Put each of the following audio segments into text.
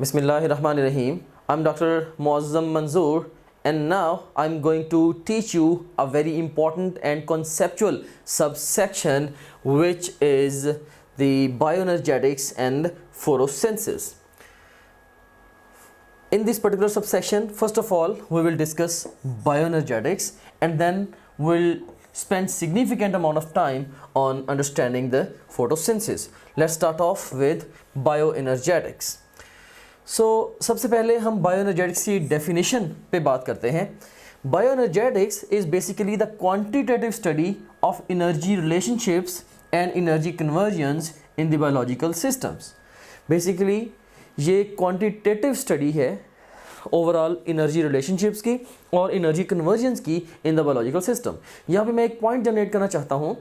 Bismillahirrahmanirrahim. I'm Dr. Muazzam Manzoor, and now I'm going to teach you a very important and conceptual subsection, which is the bioenergetics and photosynthesis. In this particular subsection, first of all, we will discuss bioenergetics, and then we'll spend significant amount of time on understanding the photosynthesis. Let's start off with bioenergetics. सबसे पहले हम bioenergetics की definition पे बात करते हैं. Bioenergetics is basically the quantitative study of energy relationships and energy convergence in the biological systems. Basically ये quantitative study है ओवरऑल एनर्जी रिलेशनशिप्स की और एनर्जी कन्वर्जन्स की इन द बायोलॉजिकल सिस्टम. यहाँ पे मैं एक पॉइंट जनरेट करना चाहता हूँ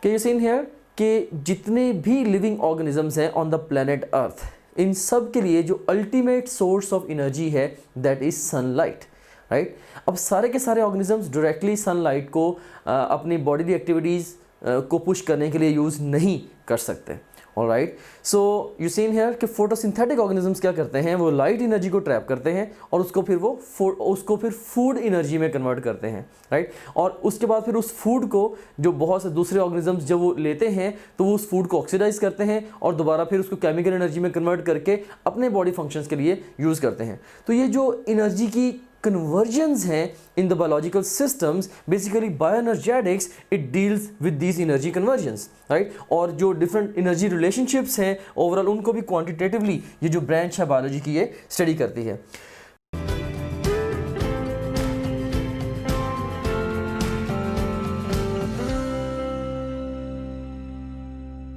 कि यू सीन हियर कि जितने भी लिविंग ऑर्गेनिजम्स हैं ऑन द प्लेनेट अर्थ, इन सब के लिए जो अल्टीमेट सोर्स ऑफ एनर्जी है दैट इज़ सनलाइट, राइट. अब सारे के सारे ऑर्गेनिजम्स डायरेक्टली सनलाइट को अपनी बॉडी एक्टिविटीज़ को पुश करने के लिए यूज़ नहीं कर सकते. Alright, so you seen here कि फोटोसिंथेटिक ऑर्गेनिजम्स क्या करते हैं, वो लाइट एनर्जी को ट्रैप करते हैं और उसको फिर फूड एनर्जी में कन्वर्ट करते हैं, राइट. और उसके बाद फिर उस फूड को जो बहुत से दूसरे ऑर्गेनिजम्स जब वो लेते हैं तो वो उस फूड को ऑक्सीडाइज करते हैं और दोबारा फिर उसको केमिकल एनर्जी में कन्वर्ट करके अपने बॉडी फंक्शंस के लिए यूज़ करते हैं. तो ये जो एनर्जी की conversions हैं in the biological systems, basically bioenergetics it deals with these energy conversions, right. और जो different energy relationships हैं overall उनको भी quantitatively ये जो branch है biology की ये study करती है.